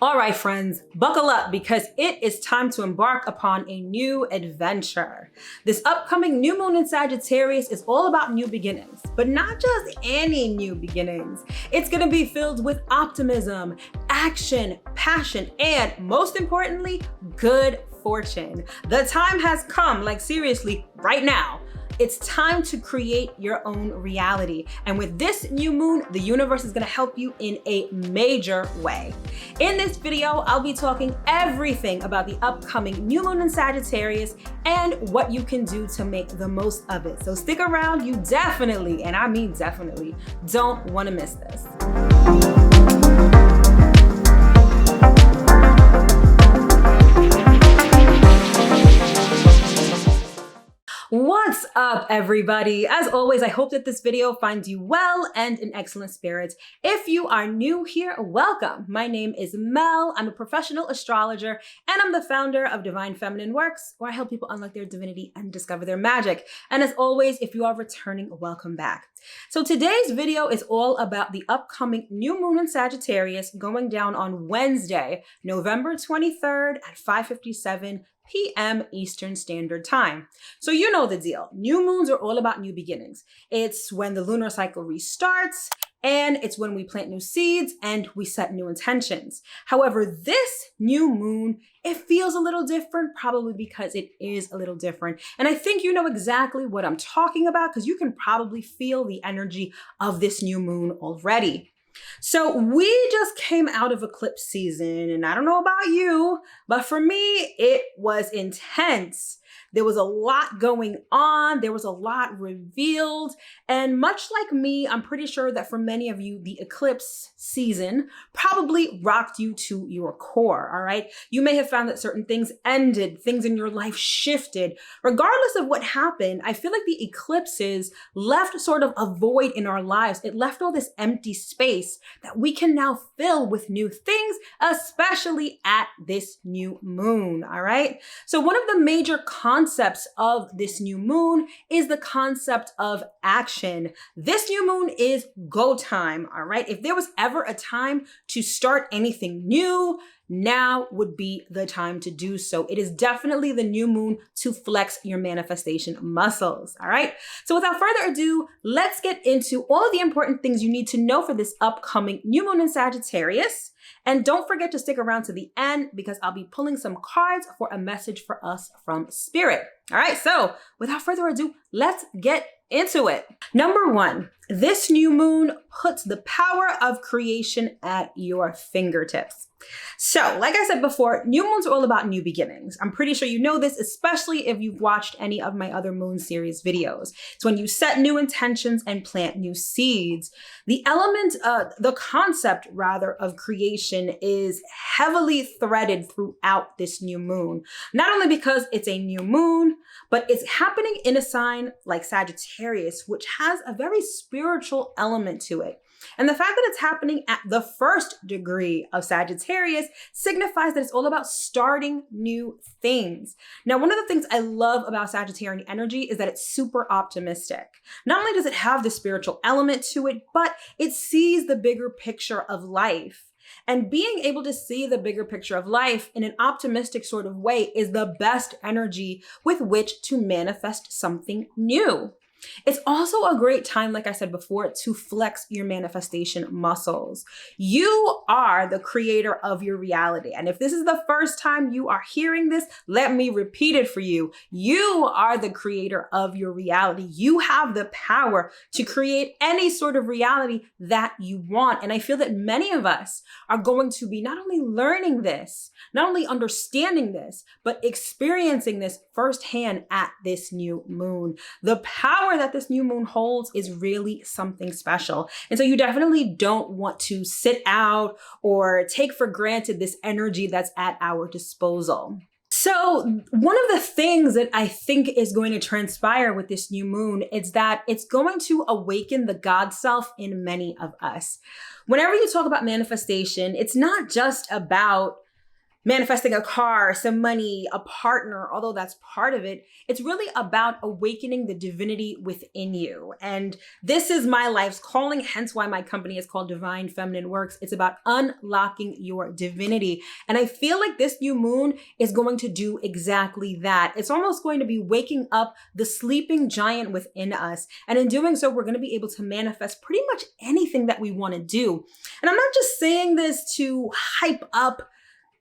All right, friends, buckle up because it is time to embark upon a new adventure. This upcoming new moon in Sagittarius is all about new beginnings, but not just any new beginnings. It's going to be filled with optimism, action, passion, and most importantly, good fortune. The time has come, like seriously, right now. It's time to create your own reality. And with this new moon, the universe is gonna help you in a major way. In this video, I'll be talking everything about the upcoming new moon in Sagittarius and what you can do to make the most of it. So stick around, you definitely, and I mean definitely, don't wanna miss this. What's up, everybody? As always, I hope that this video finds you well and in excellent spirits. If you are new here, welcome. My name is Mel. I'm a professional astrologer, and I'm the founder of Divine Feminine Works, where I help people unlock their divinity and discover their magic. And as always, if you are returning, welcome back. So today's video is all about the upcoming new moon in Sagittarius going down on Wednesday, November 23rd at 5:57 p.m. Eastern Standard Time. So you know the deal. New moons are all about new beginnings. It's when the lunar cycle restarts, and it's when we plant new seeds and we set new intentions. However, this new moon, it feels a little different, probably because it is a little different. And I think you know exactly what I'm talking about because you can probably feel the energy of this new moon already. So we just came out of eclipse season, and I don't know about you, but for me, it was intense. There was a lot going on. There was a lot revealed. And much like me, I'm pretty sure that for many of you, the eclipse season probably rocked you to your core, all right? You may have found that certain things ended, things in your life shifted. Regardless of what happened, I feel like the eclipses left sort of a void in our lives. It left all this empty space that we can now fill with new things, especially at this new moon, all right? So one of the major concepts of this new moon is the concept of action. This new moon is go time, all right? If there was ever a time to start anything new, now would be the time to do so. It is definitely the new moon to flex your manifestation muscles, all right? So without further ado, let's get into all of the important things you need to know for this upcoming new moon in Sagittarius. And don't forget to stick around to the end because I'll be pulling some cards for a message for us from Spirit. All right, so without further ado, let's get into it. Number one, this new moon puts the power of creation at your fingertips. So, like I said before, new moons are all about new beginnings. I'm pretty sure you know this, especially if you've watched any of my other moon series videos. It's when you set new intentions and plant new seeds. The concept of creation is heavily threaded throughout this new moon. Not only because it's a new moon, but it's happening in a sign like Sagittarius, which has a very spiritual element to it. And the fact that it's happening at the first degree of Sagittarius signifies that it's all about starting new things. Now, one of the things I love about Sagittarian energy is that it's super optimistic. Not only does it have the spiritual element to it, but it sees the bigger picture of life. And being able to see the bigger picture of life in an optimistic sort of way is the best energy with which to manifest something new. It's also a great time, like I said before, to flex your manifestation muscles. You are the creator of your reality. And if this is the first time you are hearing this, let me repeat it for you. You are the creator of your reality. You have the power to create any sort of reality that you want. And I feel that many of us are going to be not only learning this, not only understanding this, but experiencing this firsthand at this new moon. The power that this new moon holds is really something special. And so you definitely don't want to sit out or take for granted this energy that's at our disposal. So one of the things that I think is going to transpire with this new moon is that it's going to awaken the God self in many of us. Whenever you talk about manifestation, it's not just about manifesting a car, some money, a partner, although that's part of it, it's really about awakening the divinity within you. And this is my life's calling, hence why my company is called Divine Feminine Works. It's about unlocking your divinity. And I feel like this new moon is going to do exactly that. It's almost going to be waking up the sleeping giant within us. And in doing so, we're going to be able to manifest pretty much anything that we want to do. And I'm not just saying this to hype up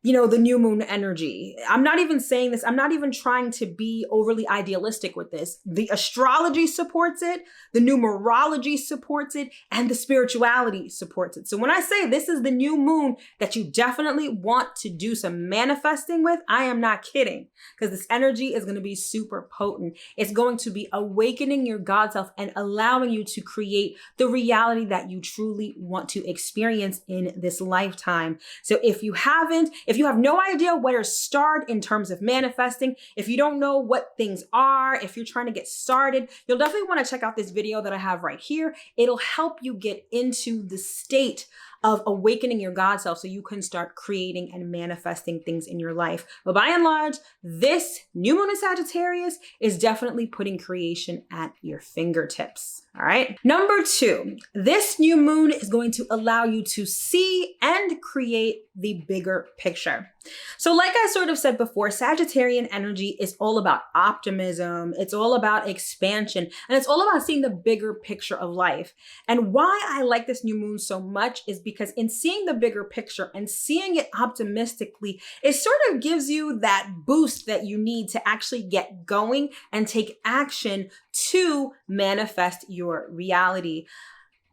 the new moon energy. I'm not even saying this. I'm not even trying to be overly idealistic with this. The astrology supports it, the numerology supports it, and the spirituality supports it. So when I say this is the new moon that you definitely want to do some manifesting with, I am not kidding, because this energy is going to be super potent. It's going to be awakening your God self and allowing you to create the reality that you truly want to experience in this lifetime. So if you have no idea where to start in terms of manifesting, if you don't know what things are, if you're trying to get started, you'll definitely want to check out this video that I have right here. It'll help you get into the state of awakening your God self so you can start creating and manifesting things in your life. But by and large, this new moon in Sagittarius is definitely putting creation at your fingertips. All right. Number 2, this new moon is going to allow you to see and create the bigger picture. So like I sort of said before, Sagittarian energy is all about optimism. It's all about expansion, and it's all about seeing the bigger picture of life. And why I like this new moon so much is because in seeing the bigger picture and seeing it optimistically, it sort of gives you that boost that you need to actually get going and take action to manifest your reality.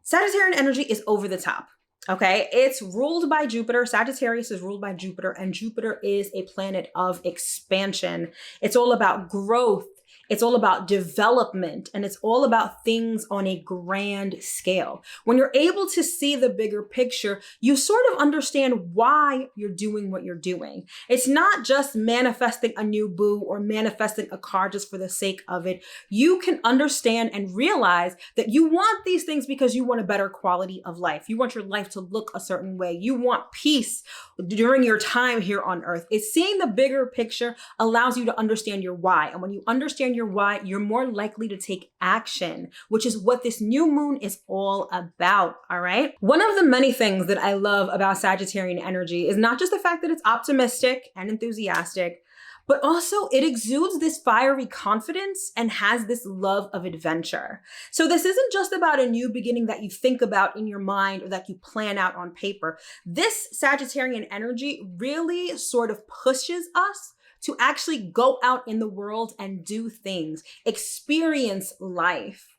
Sagittarian energy is over the top. Okay, it's ruled by Jupiter. Sagittarius is ruled by Jupiter, and Jupiter is a planet of expansion. It's all about growth. It's all about development, and it's all about things on a grand scale. When you're able to see the bigger picture, you sort of understand why you're doing what you're doing. It's not just manifesting a new boo or manifesting a car just for the sake of it. You can understand and realize that you want these things because you want a better quality of life. You want your life to look a certain way. You want peace during your time here on earth. It's seeing the bigger picture allows you to understand your why. And when you understand your why, you're more likely to take action, which is what this new moon is all about. All right. One of the many things that I love about Sagittarian energy is not just the fact that it's optimistic and enthusiastic, but also it exudes this fiery confidence and has this love of adventure. So this isn't just about a new beginning that you think about in your mind or that you plan out on paper. This Sagittarian energy really sort of pushes us to actually go out in the world and do things, experience life.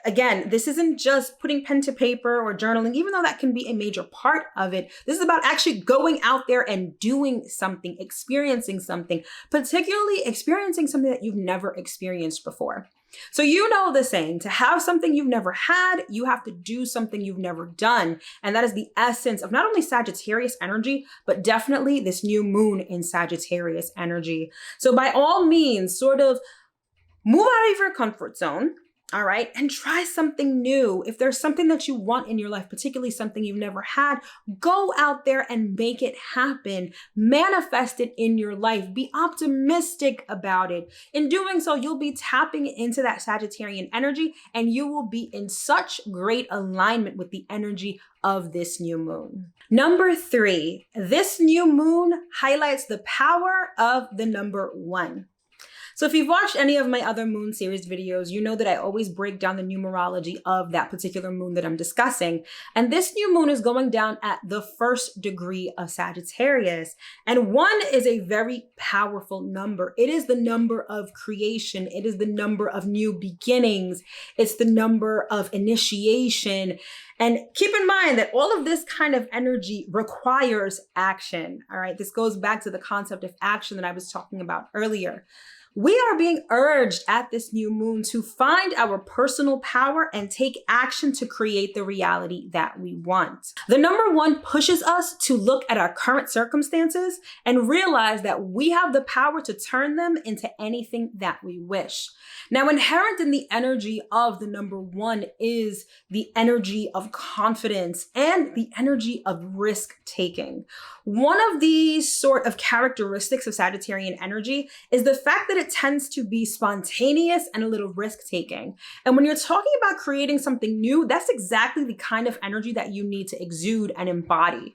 Again, this isn't just putting pen to paper or journaling, even though that can be a major part of it. This is about actually going out there and doing something, experiencing something, particularly experiencing something that you've never experienced before. So you know the saying, to have something you've never had, you have to do something you've never done. And that is the essence of not only Sagittarius energy, but definitely this new moon in Sagittarius energy. So by all means, sort of move out of your comfort zone. All right. And try something new. If there's something that you want in your life, particularly something you've never had, go out there and make it happen. Manifest it in your life. Be optimistic about it. In doing so, you'll be tapping into that Sagittarian energy, and you will be in such great alignment with the energy of this new moon. Number 3, this new moon highlights the power of the number 1. So if you've watched any of my other moon series videos, you know that I always break down the numerology of that particular moon that I'm discussing. And this new moon is going down at the 1st degree of Sagittarius. And 1 is a very powerful number. It is the number of creation. It is the number of new beginnings. It's the number of initiation. And keep in mind that all of this kind of energy requires action. All right. This goes back to the concept of action that I was talking about earlier. We are being urged at this new moon to find our personal power and take action to create the reality that we want. The number one pushes us to look at our current circumstances and realize that we have the power to turn them into anything that we wish. Now, inherent in the energy of the number one is the energy of confidence and the energy of risk taking. One of these sort of characteristics of Sagittarian energy is the fact that it tends to be spontaneous and a little risk taking. And when you're talking about creating something new, that's exactly the kind of energy that you need to exude and embody.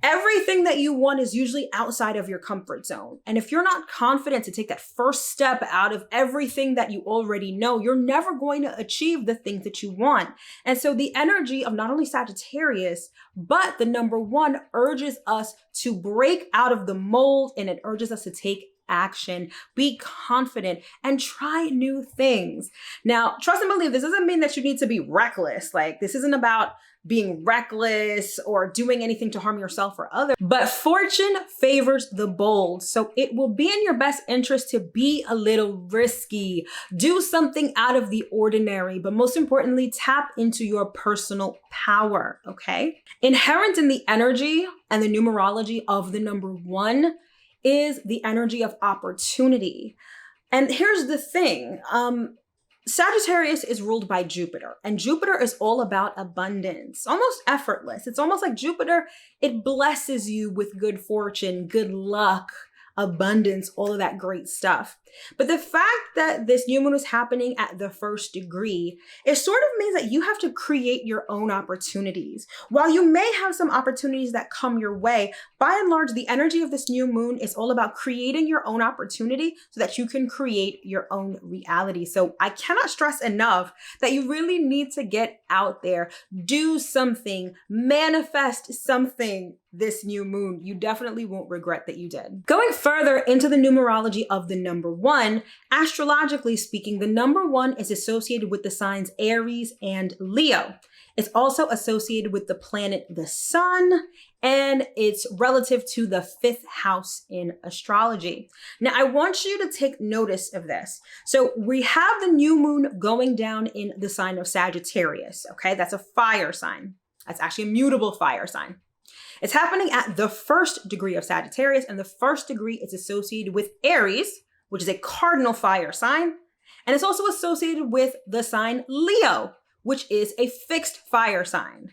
Everything that you want is usually outside of your comfort zone. And if you're not confident to take that first step out of everything that you already know, you're never going to achieve the things that you want. And so the energy of not only Sagittarius, but the number one urges us to break out of the mold, and it urges us to take action, be confident, and try new things. Now, trust and believe, this doesn't mean that you need to be reckless. Like, this isn't about being reckless or doing anything to harm yourself or others, but fortune favors the bold. So it will be in your best interest to be a little risky, do something out of the ordinary, but most importantly, tap into your personal power, okay? Inherent in the energy and the numerology of the number one is the energy of opportunity. And here's the thing, Sagittarius is ruled by Jupiter, and Jupiter is all about abundance, almost effortless. It's almost like Jupiter, it blesses you with good fortune, good luck, abundance, all of that great stuff. But the fact that this new moon is happening at the first degree, it sort of means that you have to create your own opportunities. While you may have some opportunities that come your way, by and large, the energy of this new moon is all about creating your own opportunity so that you can create your own reality. So I cannot stress enough that you really need to get out there, do something, manifest something this new moon. You definitely won't regret that you did. Going further into the numerology of the number one, astrologically speaking, the number one is associated with the signs Aries and Leo. It's also associated with the planet, the sun, and it's relative to the fifth house in astrology. Now, I want you to take notice of this. So we have the new moon going down in the sign of Sagittarius, okay? That's a fire sign. That's actually a mutable fire sign. It's happening at the first degree of Sagittarius, and the first degree is associated with Aries, which is a cardinal fire sign. And it's also associated with the sign Leo, which is a fixed fire sign.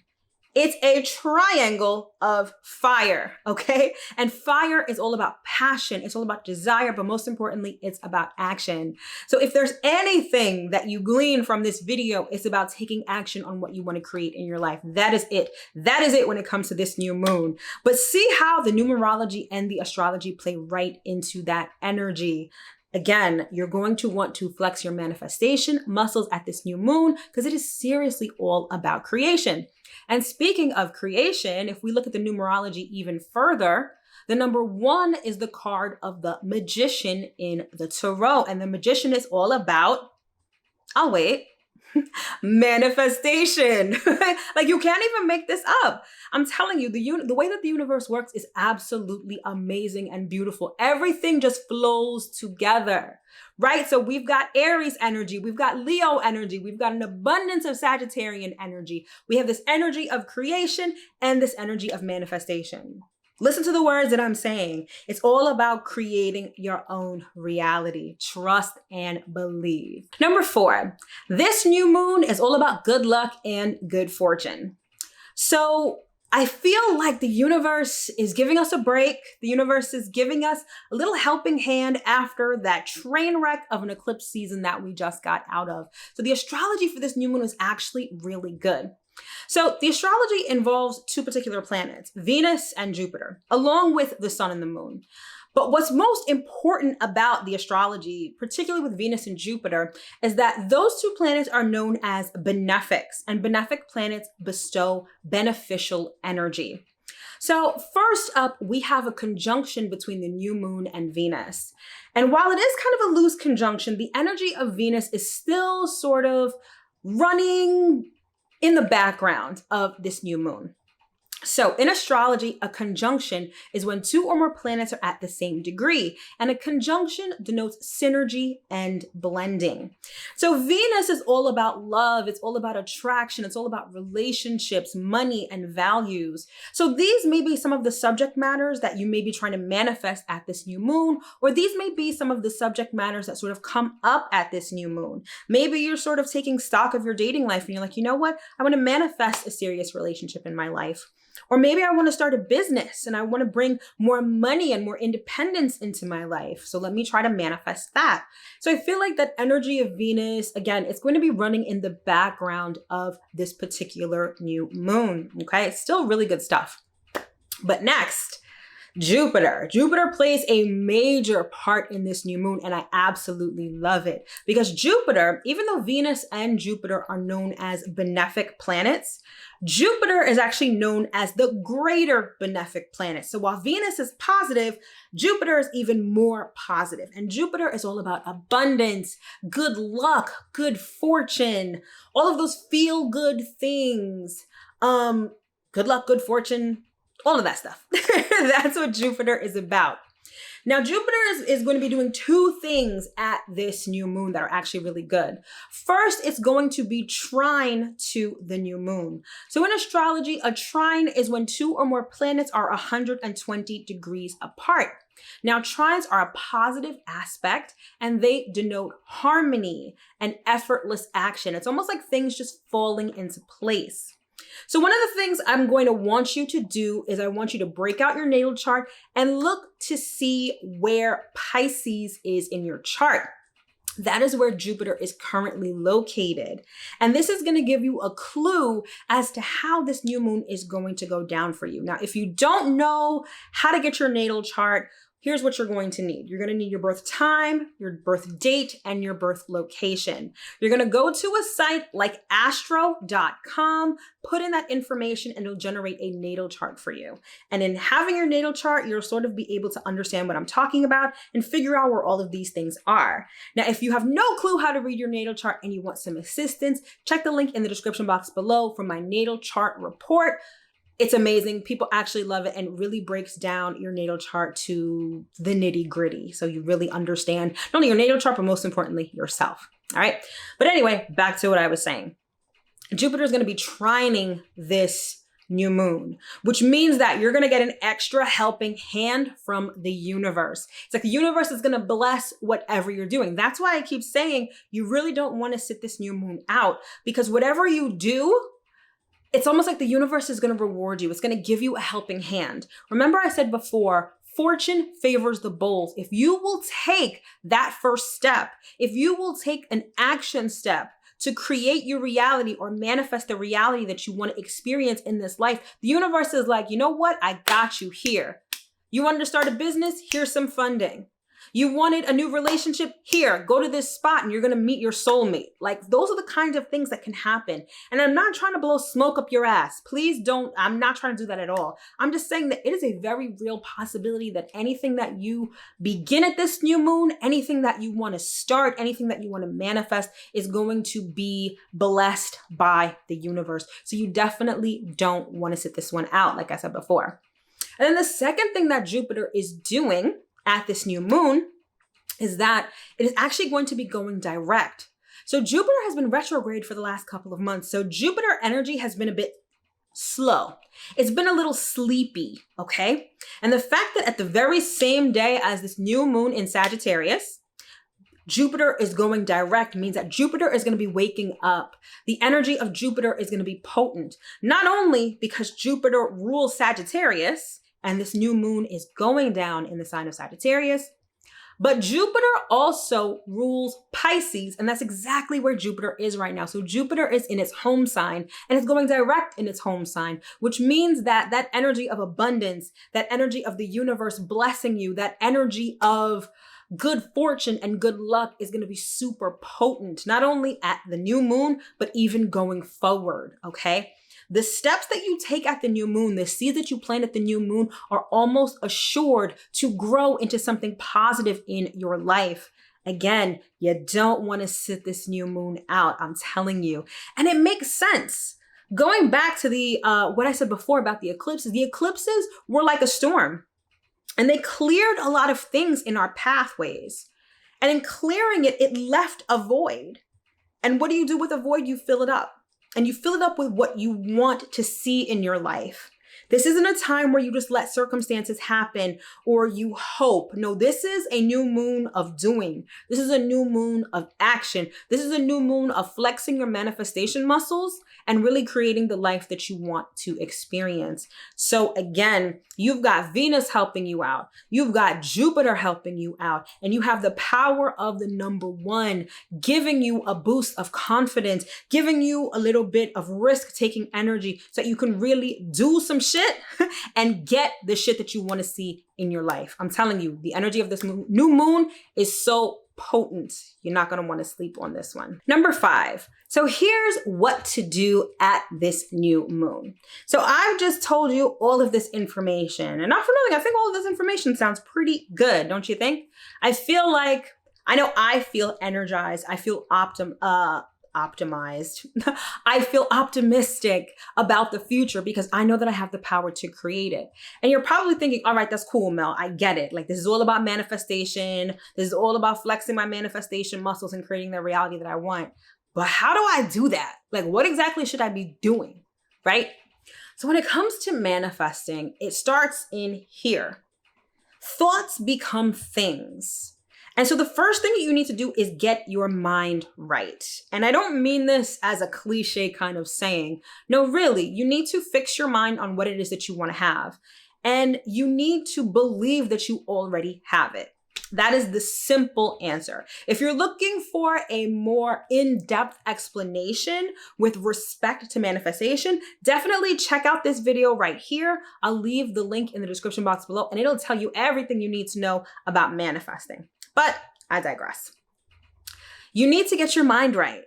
It's a triangle of fire, okay? And fire is all about passion. It's all about desire, but most importantly, it's about action. So if there's anything that you glean from this video, it's about taking action on what you want to create in your life. That is it. That is it when it comes to this new moon. But see how the numerology and the astrology play right into that energy. Again, you're going to want to flex your manifestation muscles at this new moon because it is seriously all about creation. And speaking of creation, if we look at the numerology even further, the number one is the card of the Magician in the Tarot. And the Magician is all about, I'll wait, manifestation. Like, you can't even make this up. I'm telling you, the way that the universe works is absolutely amazing and beautiful. Everything just flows together, right? So we've got Aries energy, we've got Leo energy, we've got an abundance of Sagittarian energy. We have this energy of creation and this energy of manifestation. Listen to the words that I'm saying. It's all about creating your own reality. Trust and believe. Number 4, this new moon is all about good luck and good fortune. So I feel like the universe is giving us a break. The universe is giving us a little helping hand after that train wreck of an eclipse season that we just got out of. So the astrology for this new moon is actually really good. So the astrology involves 2 particular planets, Venus and Jupiter, along with the sun and the moon. But what's most important about the astrology, particularly with Venus and Jupiter, is that those 2 planets are known as benefics, and benefic planets bestow beneficial energy. So first up, we have a conjunction between the new moon and Venus. And while it is kind of a loose conjunction, the energy of Venus is still sort of running in the background of this new moon. So in astrology, a conjunction is when two or more planets are at the same degree, and a conjunction denotes synergy and blending. So Venus is all about love, it's all about attraction, it's all about relationships, money, and values. So these may be some of the subject matters that you may be trying to manifest at this new moon, or these may be some of the subject matters that sort of come up at this new moon. Maybe you're sort of taking stock of your dating life and you're like, you know what? I want to manifest a serious relationship in my life. Or maybe I want to start a business and I want to bring more money and more independence into my life. So let me try to manifest that. So I feel like that energy of Venus, again, it's going to be running in the background of this particular new moon. Okay, it's still really good stuff. But next, Jupiter. Jupiter plays a major part in this new moon, and I absolutely love it because Jupiter, even though Venus and Jupiter are known as benefic planets, Jupiter is actually known as the greater benefic planet. So while Venus is positive, Jupiter is even more positive. And Jupiter is all about abundance, good luck, good fortune, all of those feel-good things. Good luck, good fortune, all of that stuff. That's what Jupiter is about. Now, Jupiter is going to be doing two things at this new moon that are actually really good. First, it's going to be trine to the new moon. So in astrology, a trine is when two or more planets are 120 degrees apart. Now, trines are a positive aspect and they denote harmony and effortless action. It's almost like things just falling into place. So one of the things I'm going to want you to do is I want you to break out your natal chart and look to see where Pisces is in your chart. That is where Jupiter is currently located. And this is going to give you a clue as to how this new moon is going to go down for you. Now, if you don't know how to get your natal chart, here's what you're going to need. You're going to need your birth time, your birth date, and your birth location. You're going to go to a site like astro.com, put in that information, and it'll generate a natal chart for you. And in having your natal chart, you'll sort of be able to understand what I'm talking about and figure out where all of these things are. Now, if you have no clue how to read your natal chart and you want some assistance, check the link in the description box below for my natal chart report. It's amazing. People actually love it and it really breaks down your natal chart to the nitty gritty. So you really understand not only your natal chart, but most importantly, yourself. All right. But anyway, back to what I was saying. Jupiter is going to be trining this new moon, which means that you're going to get an extra helping hand from the universe. It's like the universe is going to bless whatever you're doing. That's why I keep saying you really don't want to sit this new moon out, because whatever you do, it's almost like the universe is going to reward you. It's going to give you a helping hand. Remember I said before, fortune favors the bold. If you will take that first step, if you will take an action step to create your reality or manifest the reality that you want to experience in this life, the universe is like, you know what? I got you here. You wanted to start a business? Here's some funding. You wanted a new relationship? Here, go to this spot and you're going to meet your soulmate. Like, those are the kinds of things that can happen. And I'm not trying to blow smoke up your ass. Please don't. I'm not trying to do that at all. I'm just saying that it is a very real possibility that anything that you begin at this new moon, anything that you want to start, anything that you want to manifest is going to be blessed by the universe. So you definitely don't want to sit this one out, like I said before. And then the second thing that Jupiter is doing at this new moon is that it is actually going to be going direct. So Jupiter has been retrograde for the last couple of months. So Jupiter energy has been a bit slow. It's been a little sleepy, okay? And the fact that at the very same day as this new moon in Sagittarius, Jupiter is going direct means that Jupiter is going to be waking up. The energy of Jupiter is going to be potent, not only because Jupiter rules Sagittarius, and this new moon is going down in the sign of Sagittarius, but Jupiter also rules Pisces, and that's exactly where Jupiter is right now. So Jupiter is in its home sign, and it's going direct in its home sign, which means that that energy of abundance, that energy of the universe blessing you, that energy of good fortune and good luck is going to be super potent, not only at the new moon, but even going forward, okay? The steps that you take at the new moon, the seeds that you plant at the new moon are almost assured to grow into something positive in your life. Again, you don't want to sit this new moon out, I'm telling you. And it makes sense Going back to the what I said before about the eclipses were like a storm, and they cleared a lot of things in our pathways. And in clearing it, it left a void. And what do you do with a void? You fill it up. And you fill it up with what you want to see in your life. This isn't a time where you just let circumstances happen or you hope. No, this is a new moon of doing. This is a new moon of action. This is a new moon of flexing your manifestation muscles and really creating the life that you want to experience. So again, you've got Venus helping you out. You've got Jupiter helping you out. And you have the power of the number one, giving you a boost of confidence, giving you a little bit of risk-taking energy so that you can really do some shit and get the shit that you want to see in your life. I'm telling you, the energy of this new moon is so potent. You're not going to want to sleep on this one. Number 5. So here's what to do at this new moon. So I've just told you all of this information, and not for nothing, I think all of this information sounds pretty good, don't you think? I feel like, I know I feel energized. I feel optimized. I feel optimistic about the future because I know that I have the power to create it. And you're probably thinking, all right, that's cool, Mel. I get it. Like, this is all about manifestation. This is all about flexing my manifestation muscles and creating the reality that I want. But how do I do that? Like, what exactly should I be doing? Right? So when it comes to manifesting, it starts in here. Thoughts become things. And so the first thing that you need to do is get your mind right. And I don't mean this as a cliche kind of saying. No, really, you need to fix your mind on what it is that you want to have. And you need to believe that you already have it. That is the simple answer. If you're looking for a more in-depth explanation with respect to manifestation, definitely check out this video right here. I'll leave the link in the description box below, and it'll tell you everything you need to know about manifesting. But I digress. You need to get your mind right.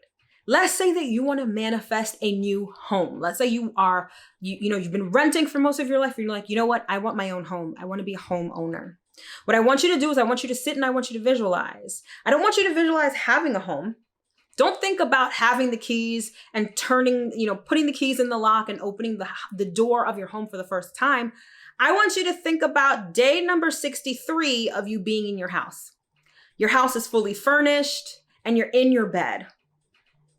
Let's say that you want to manifest a new home. Let's say you've been renting for most of your life, and you're like, you know what? I want my own home. I want to be a homeowner. What I want you to do is I want you to sit and I want you to visualize. I don't want you to visualize having a home. Don't think about having the keys and putting the keys in the lock and opening the door of your home for the first time. I want you to think about day number 63 of you being in your house. Your house is fully furnished and you're in your bed.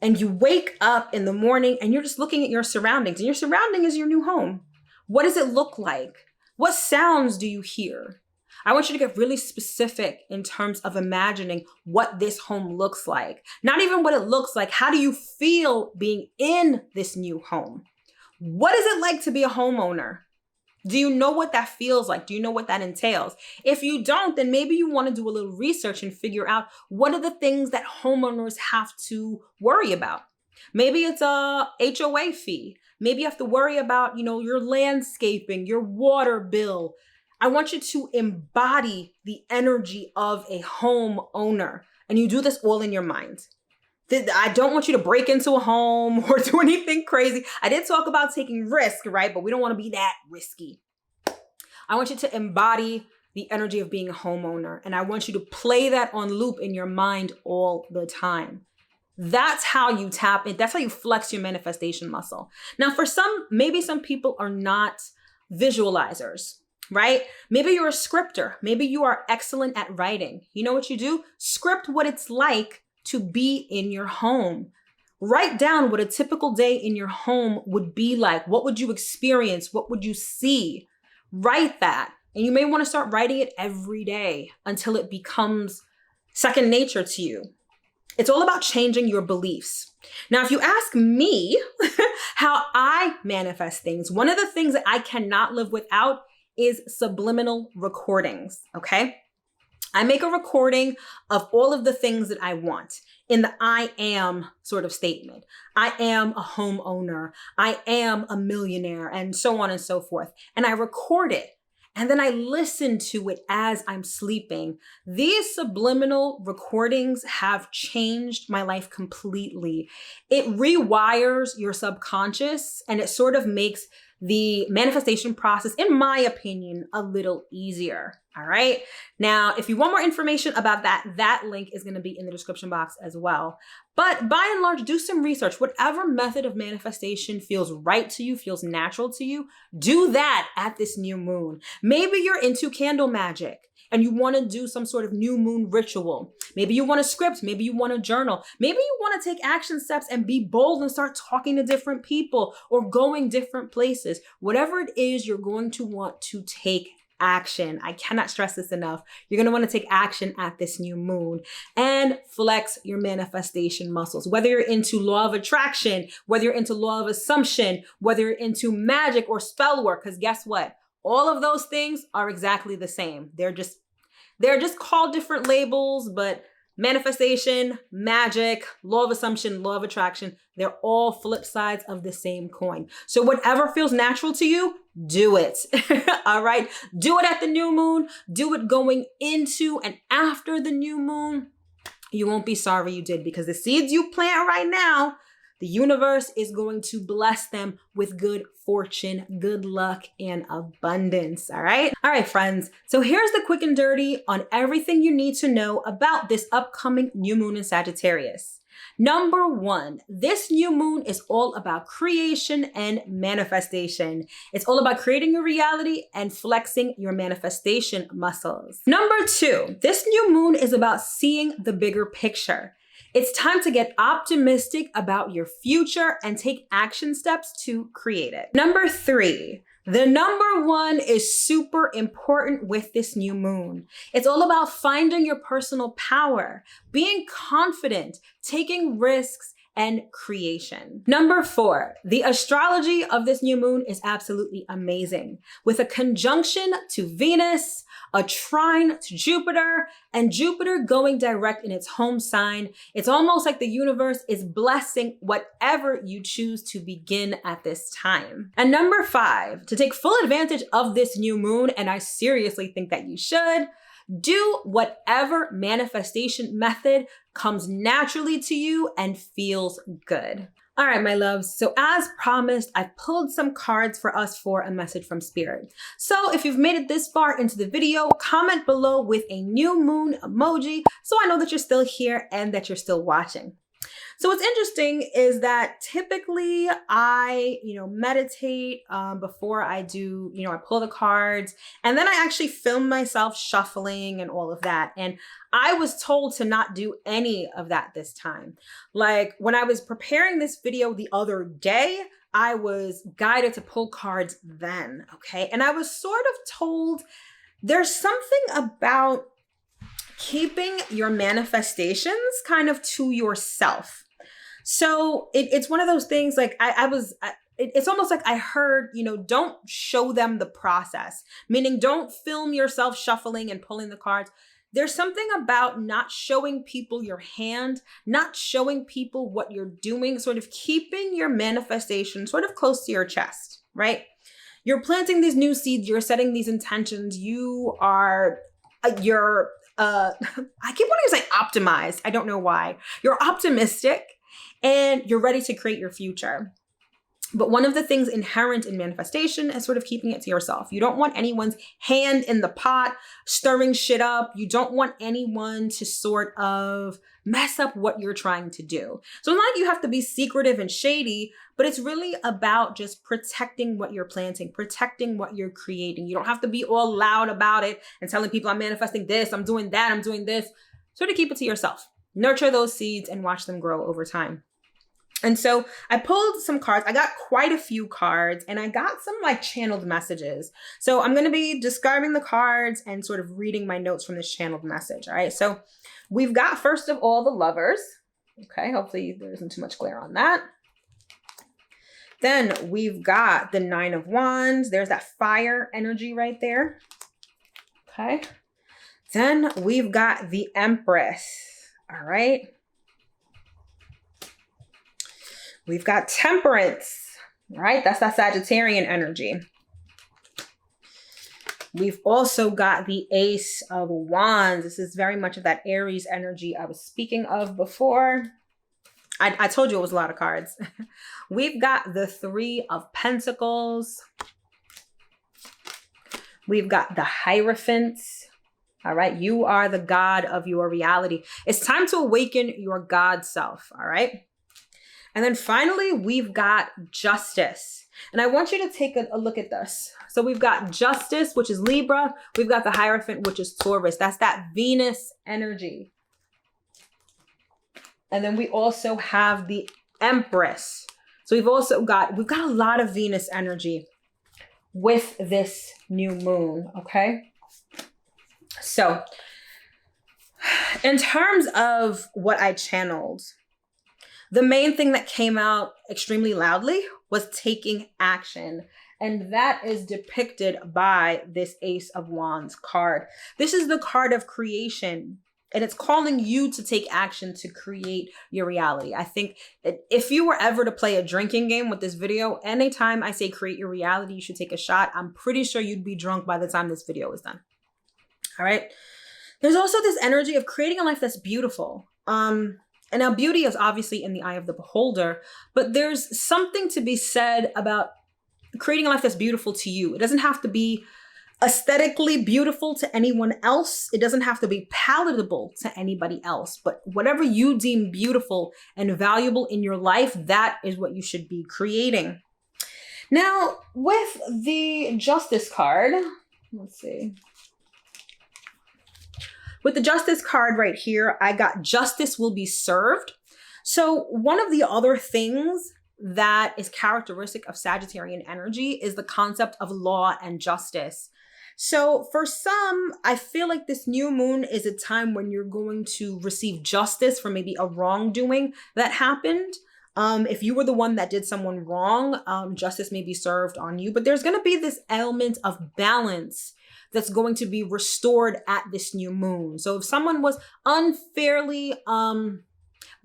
And you wake up in the morning and you're just looking at your surroundings. And your surrounding is your new home. What does it look like? What sounds do you hear? I want you to get really specific in terms of imagining what this home looks like. Not even what it looks like. How do you feel being in this new home? What is it like to be a homeowner? Do you know what that feels like? Do you know what that entails? If you don't, then maybe you want to do a little research and figure out what are the things that homeowners have to worry about. Maybe it's a HOA fee. Maybe you have to worry about, your landscaping, your water bill. I want you to embody the energy of a homeowner, and you do this all in your mind. I don't want you to break into a home or do anything crazy. I did talk about taking risk, right? But we don't want to be that risky. I want you to embody the energy of being a homeowner, and I want you to play that on loop in your mind all the time. That's how you tap it. That's how you flex your manifestation muscle. Now, for maybe some people are not visualizers. Right? Maybe you're a scripter. Maybe you are excellent at writing. You know what you do? Script what it's like to be in your home. Write down what a typical day in your home would be like. What would you experience? What would you see? Write that. And you may want to start writing it every day until it becomes second nature to you. It's all about changing your beliefs. Now, if you ask me how I manifest things, one of the things that I cannot live without is subliminal recordings, okay? I make a recording of all of the things that I want in the I am sort of statement. I am a homeowner. I am a millionaire, and so on and so forth. And I record it. And then I listen to it as I'm sleeping. These subliminal recordings have changed my life completely. It rewires your subconscious, and it sort of makes the manifestation process, in my opinion, a little easier. All right. Now, if you want more information about that link is going to be in the description box as well. But by and large, do some research. Whatever method of manifestation feels right to you, feels natural to you, do that at this new moon. Maybe you're into candle magic and you want to do some sort of new moon ritual. Maybe you want to script. Maybe you want to journal. Maybe you want to take action steps and be bold and start talking to different people or going different places. Whatever it is, you're going to want to take action. I cannot stress this enough. You're going to want to take action at this new moon and flex your manifestation muscles. Whether you're into law of attraction, whether you're into law of assumption, whether you're into magic or spell work, because guess what? All of those things are exactly the same. They're just called different labels, but manifestation, magic, law of assumption, law of attraction, they're all flip sides of the same coin. So whatever feels natural to you, do it. All right. Do it at the new moon. Do it going into and after the new moon. You won't be sorry you did, because the seeds you plant right now, the universe is going to bless them with good fortune, good luck, and abundance. All right. All right, friends. So here's the quick and dirty on everything you need to know about this upcoming new moon in Sagittarius. Number one, this new moon is all about creation and manifestation. It's all about creating your reality and flexing your manifestation muscles. Number two, this new moon is about seeing the bigger picture. It's time to get optimistic about your future and take action steps to create it. Number three, the number one is super important with this new moon. It's all about finding your personal power, being confident, taking risks, and creation. Number four, the astrology of this new moon is absolutely amazing. With a conjunction to Venus, a trine to Jupiter, and Jupiter going direct in its home sign, it's almost like the universe is blessing whatever you choose to begin at this time. And number five, to take full advantage of this new moon, and I seriously think that you should, do whatever manifestation method comes naturally to you and feels good. All right, my loves. So as promised, I pulled some cards for us for a message from Spirit. So if you've made it this far into the video, comment below with a new moon emoji so I know that you're still here and that you're still watching. So what's interesting is that typically I, meditate before I do, I pull the cards, and then I actually film myself shuffling and all of that. And I was told to not do any of that this time. Like when I was preparing this video the other day, I was guided to pull cards then, okay? And I was sort of told there's something about keeping your manifestations kind of to yourself. So it's one of those things like it's almost like I heard, don't show them the process, meaning don't film yourself shuffling and pulling the cards. There's something about not showing people your hand, not showing people what you're doing, sort of keeping your manifestation sort of close to your chest, right? You're planting these new seeds, you're setting these intentions, you are, I keep wanting to say optimized. I don't know why. You're optimistic and you're ready to create your future. But one of the things inherent in manifestation is sort of keeping it to yourself. You don't want anyone's hand in the pot, stirring shit up. You don't want anyone to sort of mess up what you're trying to do. So it's not like you have to be secretive and shady, but it's really about just protecting what you're planting, protecting what you're creating. You don't have to be all loud about it and telling people I'm manifesting this, I'm doing that, I'm doing this. Sort of keep it to yourself. Nurture those seeds and watch them grow over time. And so I pulled some cards. I got quite a few cards and I got some like channeled messages. So I'm going to be describing the cards and sort of reading my notes from this channeled message. All right. So we've got, first of all, the Lovers. Okay. Hopefully there isn't too much glare on that. Then we've got the Nine of Wands. There's that fire energy right there. Okay. Then we've got the Empress. All right. We've got Temperance, right? That's that Sagittarian energy. We've also got the Ace of Wands. This is very much of that Aries energy I was speaking of before. I told you it was a lot of cards. We've got the Three of Pentacles. We've got the Hierophant. All right. You are the God of your reality. It's time to awaken your God self. All right. And then finally, we've got Justice. And I want you to take a look at this. So we've got Justice, which is Libra. We've got the Hierophant, which is Taurus. That's that Venus energy. And then we also have the Empress. So we've got a lot of Venus energy with this new moon, okay? So in terms of what I channeled, the main thing that came out extremely loudly was taking action. And that is depicted by this Ace of Wands card. This is the card of creation. And it's calling you to take action to create your reality. I think if you were ever to play a drinking game with this video, anytime I say create your reality, you should take a shot. I'm pretty sure you'd be drunk by the time this video is done. All right. There's also this energy of creating a life that's beautiful. And now beauty is obviously in the eye of the beholder, but there's something to be said about creating a life that's beautiful to you. It doesn't have to be aesthetically beautiful to anyone else. It doesn't have to be palatable to anybody else, but whatever you deem beautiful and valuable in your life, that is what you should be creating. Now, with the Justice card, let's see. With the Justice card right here, I got justice will be served. So one of the other things that is characteristic of Sagittarian energy is the concept of law and justice. So for some, I feel like this new moon is a time when you're going to receive justice for maybe a wrongdoing that happened. If you were the one that did someone wrong, justice may be served on you, but there's going to be this element of balance that's going to be restored at this new moon. So if someone was unfairly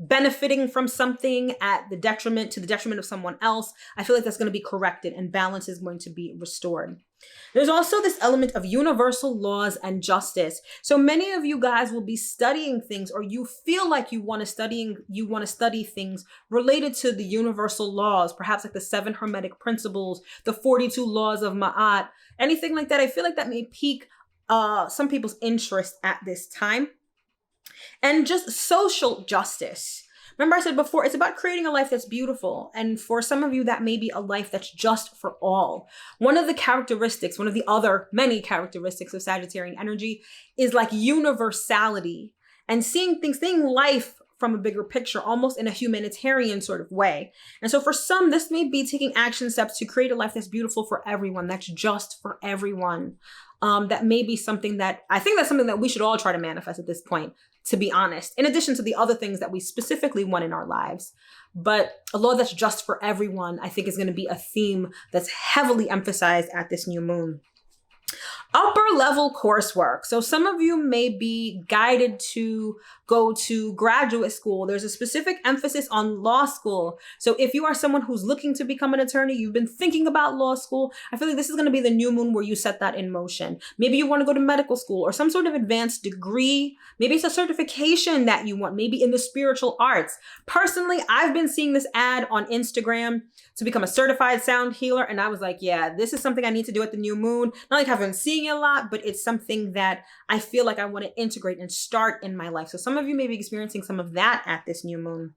benefiting from something to the detriment of someone else, I feel like that's going to be corrected and balance is going to be restored. There's also this element of universal laws and justice. So many of you guys will be studying things, or you feel like you want to study things related to the universal laws, perhaps like the 7 Hermetic principles, the 42 laws of Ma'at, anything like that. I feel like that may pique some people's interest at this time. And just social justice. Remember I said before, it's about creating a life that's beautiful. And for some of you, that may be a life that's just for all. One of the other many characteristics of Sagittarian energy is like universality and seeing life from a bigger picture, almost in a humanitarian sort of way. And so for some, this may be taking action steps to create a life that's beautiful for everyone, that's just for everyone. That may be something that, I think that's something that we should all try to manifest at this point, to be honest, in addition to the other things that we specifically want in our lives. But a law that's just for everyone, I think is going to be a theme that's heavily emphasized at this new moon. Upper level coursework. So some of you may be guided to go to graduate school. There's a specific emphasis on law school. So if you are someone who's looking to become an attorney, you've been thinking about law school, I feel like this is going to be the new moon where you set that in motion. Maybe you want to go to medical school or some sort of advanced degree. Maybe it's a certification that you want, maybe in the spiritual arts. Personally, I've been seeing this ad on Instagram to become a certified sound healer. And I was like, yeah, this is something I need to do at the new moon. Not like I've been seeing it a lot, but it's something that I feel like I want to integrate and start in my life. So some of you may be experiencing some of that at this new moon.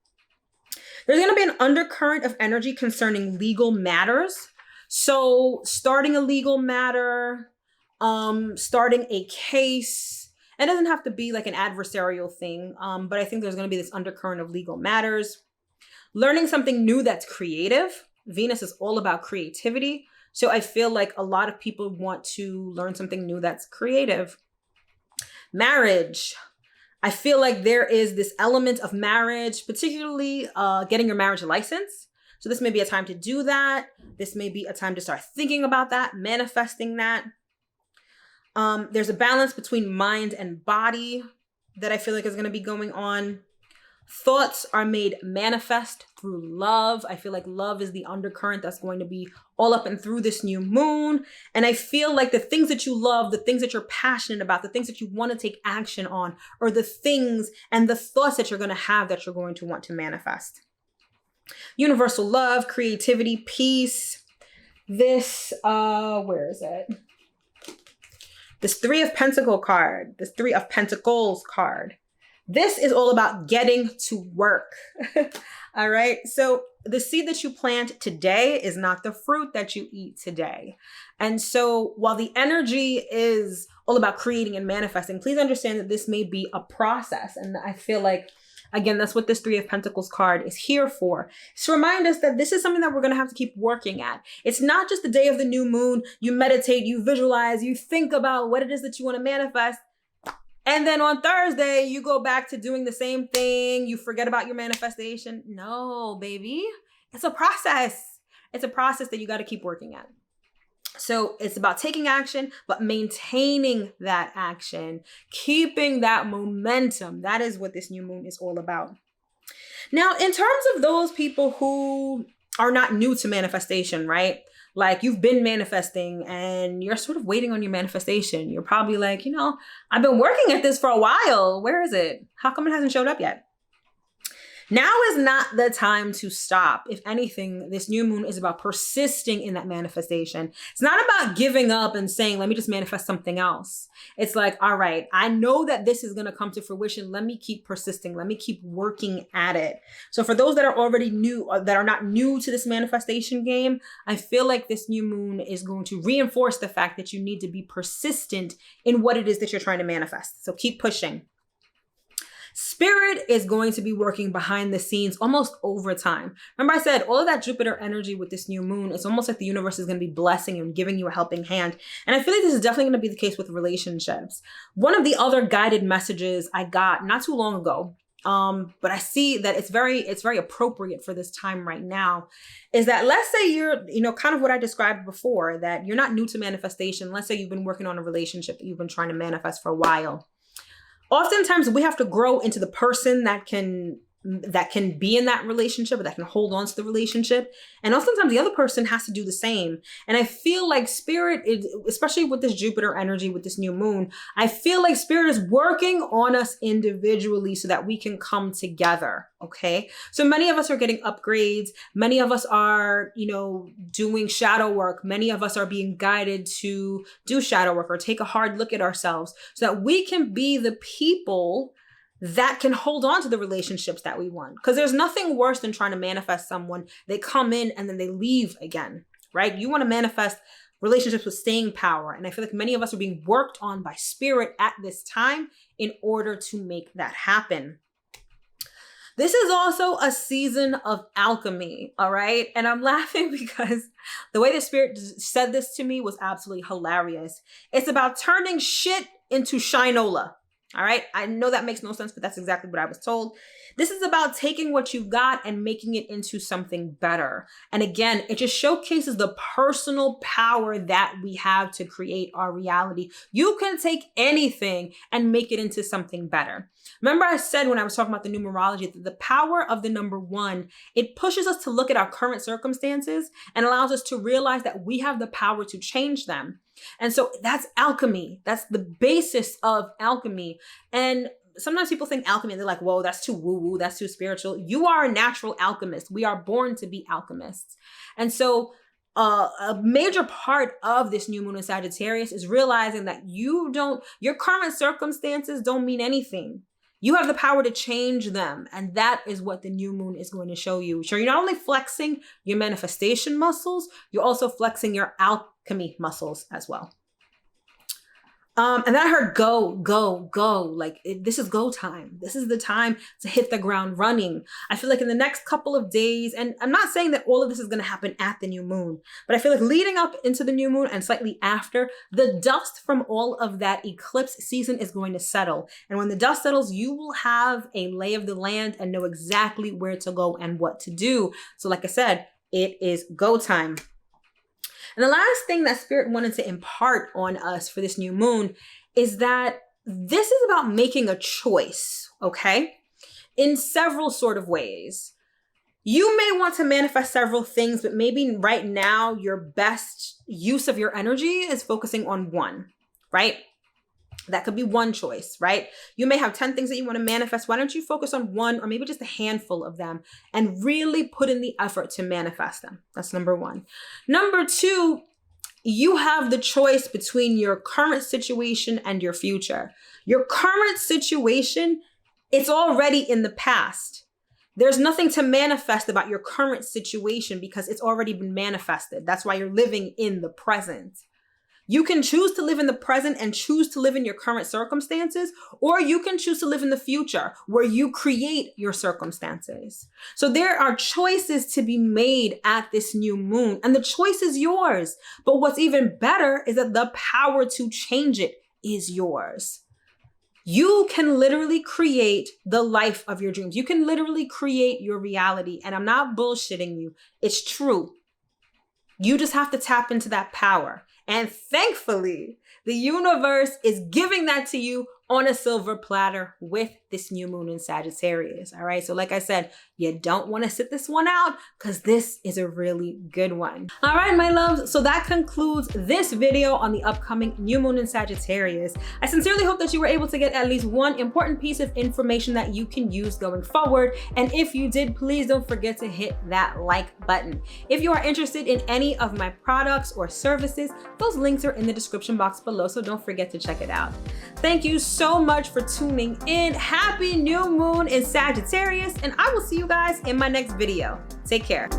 There's going to be an undercurrent of energy concerning legal matters. So starting a legal matter, starting a case. It doesn't have to be like an adversarial thing, but I think there's going to be this undercurrent of legal matters. Learning something new that's creative. Venus is all about creativity. So I feel like a lot of people want to learn something new that's creative. Marriage. I feel like there is this element of marriage, particularly getting your marriage license. So this may be a time to do that. This may be a time to start thinking about that, manifesting that. There's a balance between mind and body that I feel like is going to be going on. Thoughts are made manifest through love. I feel like love is the undercurrent that's going to be all up and through this new moon. And I feel like the things that you love, the things that you're passionate about, the things that you want to take action on, are the things and the thoughts that you're going to have that you're going to want to manifest. Universal love, creativity, peace. This, where is it? This Three of Pentacles card, this Three of Pentacles card. This is all about getting to work. All right. So the seed that you plant today is not the fruit that you eat today. And so while the energy is all about creating and manifesting, please understand that this may be a process. And I feel like, again, that's what this Three of Pentacles card is here for. It's to remind us that this is something that we're going to have to keep working at. It's not just the day of the new moon. You meditate, you visualize, you think about what it is that you want to manifest. And then on Thursday, you go back to doing the same thing. You forget about your manifestation. No, baby. It's a process. It's a process that you got to keep working at. So it's about taking action, but maintaining that action, keeping that momentum. That is what this new moon is all about. Now, in terms of those people who are not new to manifestation, right? Like you've been manifesting and you're sort of waiting on your manifestation. You're probably like, I've been working at this for a while. Where is it? How come it hasn't showed up yet? Now is not the time to stop. If anything, this new moon is about persisting in that manifestation. It's not about giving up and saying, let me just manifest something else. It's like, all right, I know that this is going to come to fruition. Let me keep persisting. Let me keep working at it. So for those that are already new, that are not new to this manifestation game, I feel like this new moon is going to reinforce the fact that you need to be persistent in what it is that you're trying to manifest. So keep pushing. Spirit is going to be working behind the scenes almost over time. Remember I said all of that Jupiter energy with this new moon, it's almost like the universe is going to be blessing you and giving you a helping hand. And I feel like this is definitely going to be the case with relationships. One of the other guided messages I got not too long ago, but I see that it's very appropriate for this time right now, is that let's say you're, kind of what I described before, that you're not new to manifestation. Let's say you've been working on a relationship that you've been trying to manifest for a while. Oftentimes we have to grow into the person that can be in that relationship, or that can hold on to the relationship. And oftentimes the other person has to do the same. And I feel like Spirit is, especially with this Jupiter energy, with this new moon, I feel like Spirit is working on us individually so that we can come together. Okay. So many of us are getting upgrades. Many of us are, doing shadow work. Many of us are being guided to do shadow work or take a hard look at ourselves so that we can be the people that can hold on to the relationships that we want. Because there's nothing worse than trying to manifest someone. They come in and then they leave again, right? You want to manifest relationships with staying power. And I feel like many of us are being worked on by Spirit at this time in order to make that happen. This is also a season of alchemy, all right? And I'm laughing because the way the Spirit said this to me was absolutely hilarious. It's about turning shit into shinola. All right. I know that makes no sense, but that's exactly what I was told. This is about taking what you've got and making it into something better. And again, it just showcases the personal power that we have to create our reality. You can take anything and make it into something better. Remember I said when I was talking about the numerology that the power of the number 1, it pushes us to look at our current circumstances and allows us to realize that we have the power to change them. And so that's alchemy. That's the basis of alchemy. And sometimes people think alchemy and they're like, whoa, that's too woo-woo. That's too spiritual. You are a natural alchemist. We are born to be alchemists. And so a major part of this new moon in Sagittarius is realizing that your current circumstances don't mean anything. You have the power to change them. And that is what the new moon is going to show you. So you're not only flexing your manifestation muscles, you're also flexing your alchemy muscles as well. And then I heard go, go, go. Like this is go time. This is the time to hit the ground running. I feel like in the next couple of days, and I'm not saying that all of this is going to happen at the new moon, but I feel like leading up into the new moon and slightly after, the dust from all of that eclipse season is going to settle. And when the dust settles, you will have a lay of the land and know exactly where to go and what to do. So like I said, it is go time. And the last thing that Spirit wanted to impart on us for this new moon is that this is about making a choice, okay? In several sort of ways. You may want to manifest several things, but maybe right now your best use of your energy is focusing on one, right? That could be one choice, right? You may have 10 things that you want to manifest. Why don't you focus on one or maybe just a handful of them and really put in the effort to manifest them? That's number one. Number two, you have the choice between your current situation and your future. Your current situation, it's already in the past. There's nothing to manifest about your current situation because it's already been manifested. That's why you're living in the present. You can choose to live in the present and choose to live in your current circumstances, or you can choose to live in the future where you create your circumstances. So there are choices to be made at this new moon, and the choice is yours. But what's even better is that the power to change it is yours. You can literally create the life of your dreams. You can literally create your reality. And I'm not bullshitting you. It's true. You just have to tap into that power. And thankfully, the universe is giving that to you on a silver platter with this new moon in Sagittarius. All right. So like I said, you don't want to sit this one out because this is a really good one. All right, my loves. So that concludes this video on the upcoming new moon in Sagittarius. I sincerely hope that you were able to get at least one important piece of information that you can use going forward. And if you did, please don't forget to hit that like button. If you are interested in any of my products or services, those links are in the description box below. So don't forget to check it out. Thank you so much for tuning in. Happy new moon in Sagittarius, and I will see you guys in my next video. Take care.